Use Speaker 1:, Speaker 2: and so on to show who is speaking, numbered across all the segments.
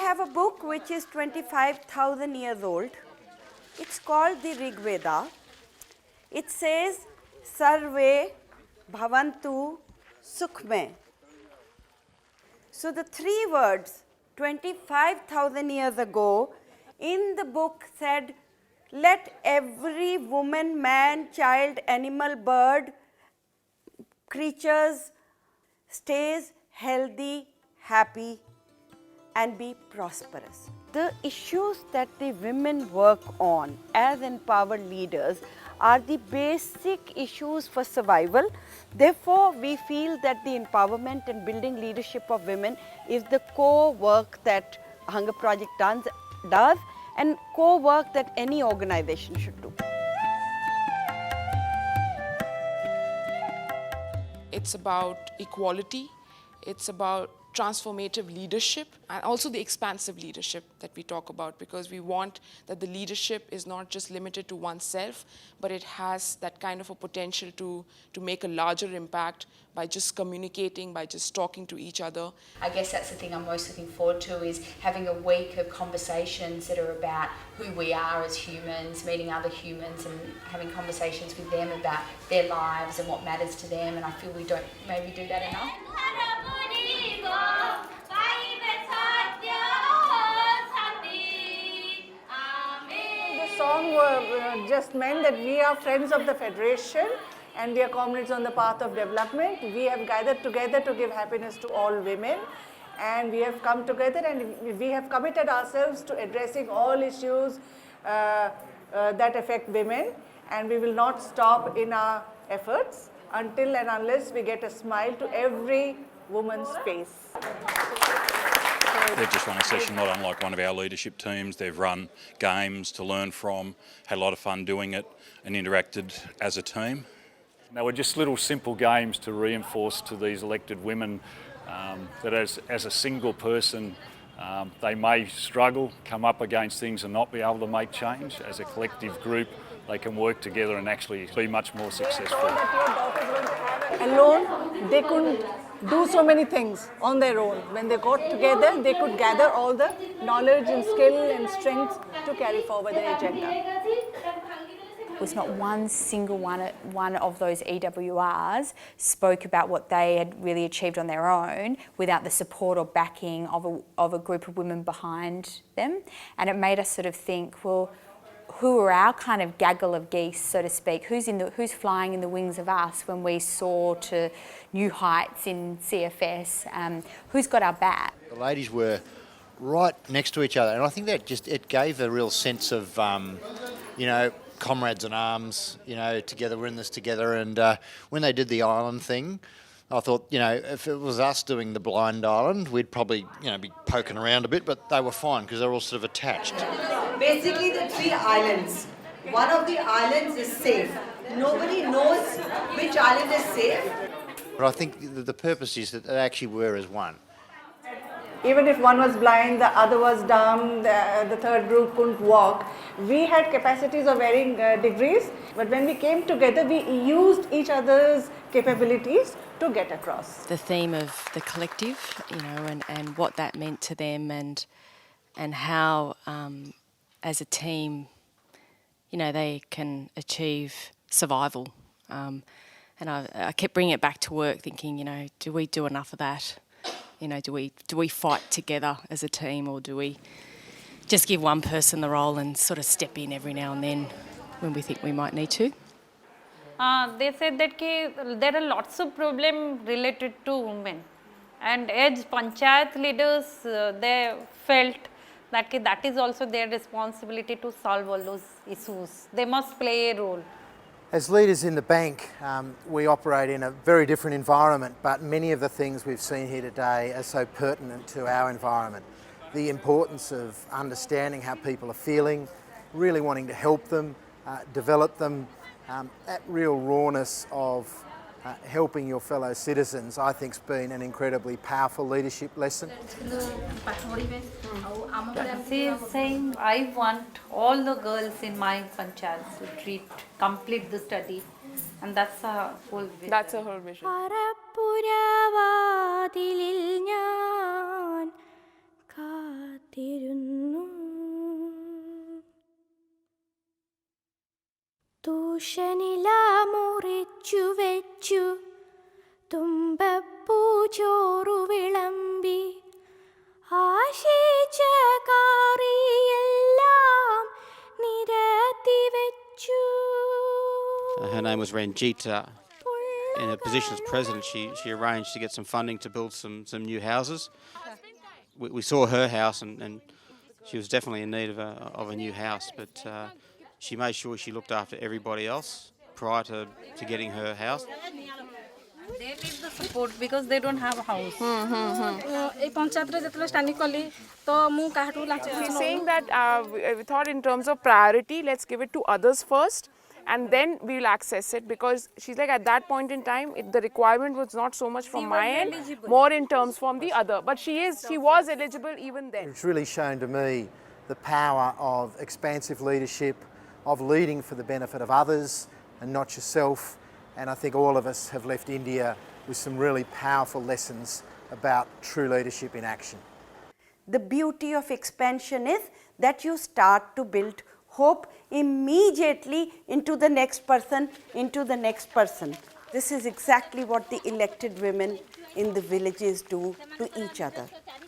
Speaker 1: have a book which is 25,000 years old. It's called the Rig Veda. It says, Sarve Bhavantu Sukhme. So the three words, 25,000 years ago, in the book said, let every woman, man, child, animal, bird, creatures stays healthy, happy, and be prosperous. The issues that the women work on as empowered leaders are the basic issues for survival. Therefore, we feel that the empowerment and building leadership of women is the core work that Hunger Project does and core work that any organization should do.
Speaker 2: It's about equality, it's about transformative leadership, and also the expansive leadership that we talk about, because we want that the leadership is not just limited to oneself, but it has that kind of a potential to make a larger impact by just communicating, by just talking to each other.
Speaker 3: I guess that's the thing I'm most looking forward to, is having a week of conversations that are about who we are as humans, meeting other humans and having conversations with them about their lives and what matters to them, and I feel we don't maybe do that enough.
Speaker 4: The song just meant that we are friends of the Federation and we are comrades on the path of development. We have gathered together to give happiness to all women, and we have come together and we have committed ourselves to addressing all issues that affect women, and we will not stop in our efforts until and unless we get a smile to every woman's face.
Speaker 5: They've just run a session not unlike one of our leadership teams. They've run games to learn from, had a lot of fun doing it and interacted as a team.
Speaker 6: They were just little simple games to reinforce to these elected women that as a single person they may struggle, come up against things and not be able to make change. As a collective group, they can work together and actually be much more successful.
Speaker 4: Alone, they couldn't do so many things on their own. When they got together, they could gather all the knowledge and skill and strength to carry forward their agenda.
Speaker 3: It was not one single one of those EWRs spoke about what they had really achieved on their own without the support or backing of a group of women behind them. And it made us sort of think, well, who are our kind of gaggle of geese, so to speak? Who's flying in the wings of us when we soar to new heights in CFS? Who's got our back?
Speaker 7: The ladies were right next to each other, and I think that it gave a real sense of, comrades in arms, together, we're in this together. And when they did the island thing, I thought, if it was us doing the blind island, we'd probably, be poking around a bit, but they were fine because they're all sort of attached.
Speaker 8: Basically the three islands. One of the islands is safe. Nobody knows which island is safe.
Speaker 7: But I think the purpose is that they actually were as one.
Speaker 4: Even if one was blind, the other was dumb, the third group couldn't walk. We had capacities of varying degrees, but when we came together, we used each other's capabilities to get across.
Speaker 9: The theme of the collective, and what that meant to them, and how, as a team, they can achieve survival. And I kept bringing it back to work, thinking, do we do enough of that? Do we fight together as a team, or do we just give one person the role and sort of step in every now and then when we think we might need to?
Speaker 10: They said that there are lots of problems related to women, and as panchayat leaders, they felt that is also their responsibility to solve all those issues. They must play a role.
Speaker 11: As leaders in the bank, we operate in a very different environment, but many of the things we've seen here today are so pertinent to our environment. The importance of understanding how people are feeling, really wanting to help them, develop them, that real rawness of helping your fellow citizens, I think, has been an incredibly powerful leadership lesson.
Speaker 10: She is saying, I want all the girls in my panchayats to complete the study, and that's a whole vision.
Speaker 2: That's a whole vision.
Speaker 12: ഉഷനില മുറിച്ചു വെച്ചു തുമ്പപ്പൂ ചോറു വിളമ്പി ആശിച്ച കാറിയെല്ലാം നിരത്തി വെച്ചു.
Speaker 13: Her name was Ranjita. In her position as president, she arranged to get some funding to build some new houses. We saw her house and she was definitely in need of a new house, but she made sure she looked after everybody else prior to getting her house.
Speaker 10: They need the support because they don't have a house.
Speaker 12: এই পঞ্চায়েতরে যেতলে standing কলি তো মু কাহাটু লাগছে.
Speaker 2: She's saying that we thought in terms of priority, let's give it to others first and then we'll access it, because she's like, at that point in time the requirement was not so much from my end, more in terms from the other, but she was eligible even then.
Speaker 11: It's really shown to me the power of expansive leadership, of leading for the benefit of others and not yourself. And I think all of us have left India with some really powerful lessons about true leadership in action.
Speaker 1: The beauty of expansion is that you start to build hope immediately into the next person, into the next person. This is exactly what the elected women in the villages do to each other.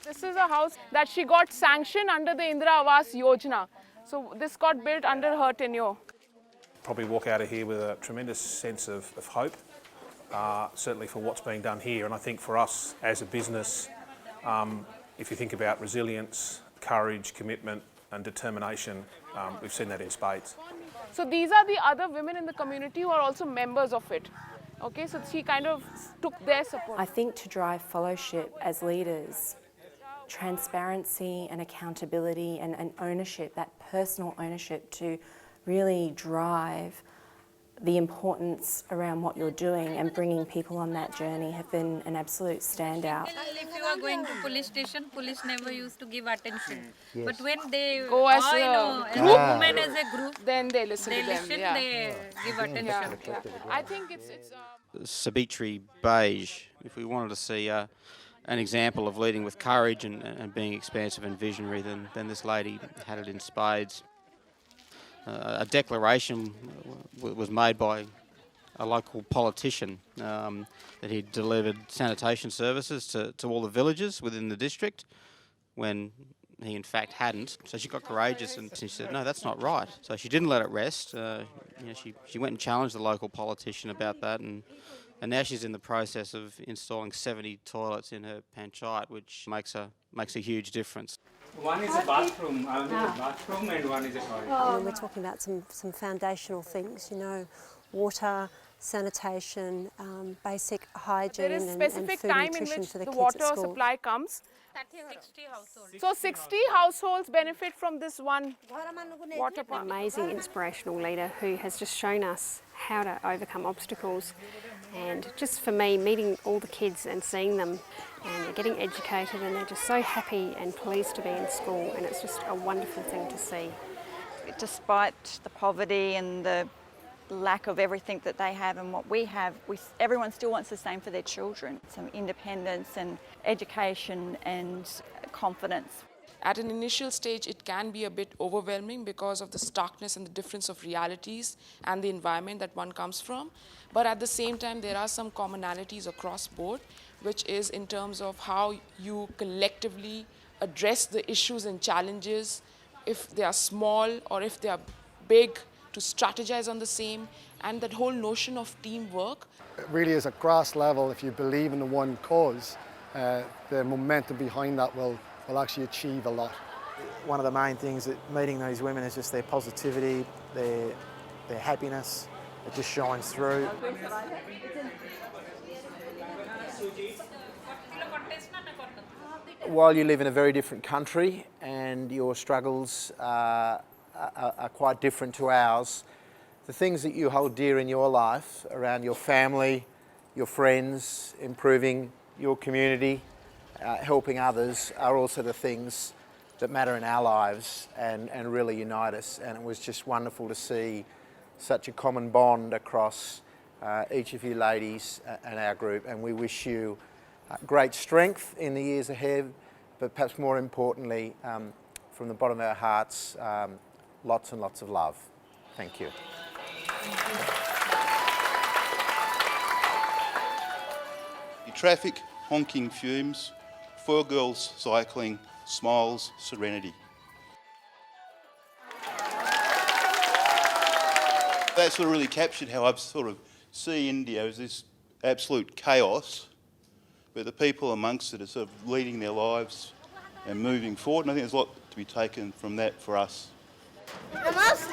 Speaker 2: This is a house that she got sanctioned under the Indira Awas Yojana. So this got built under her tenure.
Speaker 14: Probably walk out of here with a tremendous sense of hope, certainly for what's being done here. And I think for us as a business, if you think about resilience, courage, commitment and determination, we've seen that in spades.
Speaker 2: So these are the other women in the community who are also members of it. Okay, so she kind of took their support.
Speaker 15: I think to drive fellowship as leaders, transparency and accountability and ownership, that personal ownership to really drive the importance around what you're doing and bringing people on that journey have been an absolute standout.
Speaker 10: If you are going to police station, police never used to give attention.
Speaker 11: Yes.
Speaker 10: But when they
Speaker 2: Go as a
Speaker 10: group, women as a group,
Speaker 2: then they listen
Speaker 10: they
Speaker 2: to them.
Speaker 10: listen,
Speaker 2: Yeah.
Speaker 10: they give attention.
Speaker 2: I think it's
Speaker 13: Sabitri Beige, if we wanted to see an example of leading with courage and being expansive and visionary, then this lady had it in spades. A declaration was made by a local politician that he delivered sanitation services to all the villages within the district when he in fact hadn't. So she got courageous and she said, no, that's not right. So she didn't let it rest. She went and challenged the local politician about that, and now she's in the process of installing 70 toilets in her panchayat, which makes a huge difference.
Speaker 16: One is a bathroom, and one is a toilet.
Speaker 17: We're talking about some foundational things, water, sanitation, basic hygiene
Speaker 2: there is
Speaker 17: and
Speaker 2: specific
Speaker 17: food
Speaker 2: time in
Speaker 17: nutrition
Speaker 2: which
Speaker 17: for the
Speaker 2: the
Speaker 17: kids
Speaker 2: water
Speaker 17: at school.
Speaker 2: supply comes.
Speaker 10: 60 households.
Speaker 2: So 60 households benefit from this one water pump.
Speaker 18: Amazing inspirational leader who has just shown us how to overcome obstacles, and just for me, meeting all the kids and seeing them, and they're getting educated and they're just so happy and pleased to be in school, and it's just a wonderful thing to see.
Speaker 19: Despite the poverty and the lack of everything that they have and what we have, everyone still wants the same for their children. Some independence and education and confidence.
Speaker 2: At an initial stage, it can be a bit overwhelming because of the starkness and the difference of realities and the environment that one comes from. But at the same time, there are some commonalities across board, which is in terms of how you collectively address the issues and challenges, if they are small or if they are big, to strategize on the same, and that whole notion of teamwork.
Speaker 20: It really is at grass level. If you believe in the one cause, the momentum behind that will actually achieve a lot.
Speaker 11: One of the main things that meeting these women is just their positivity, their happiness. It just shines through. While you live in a very different country and your struggles are quite different to ours, the things that you hold dear in your life around your family, your friends, improving your community, helping others are also the things that matter in our lives and really unite us. And it was just wonderful to see such a common bond across each of you ladies and our group, and we wish you great strength in the years ahead, but perhaps more importantly, from the bottom of our hearts, lots and lots of love. Thank you.
Speaker 21: traffic, honking fumes, 4 girls cycling, smiles, serenity. That sort of really captured how I sort of see India as this absolute chaos, but the people amongst it are sort of leading their lives and moving forward, and I think there's a lot to be taken from that for us.
Speaker 22: Namaste.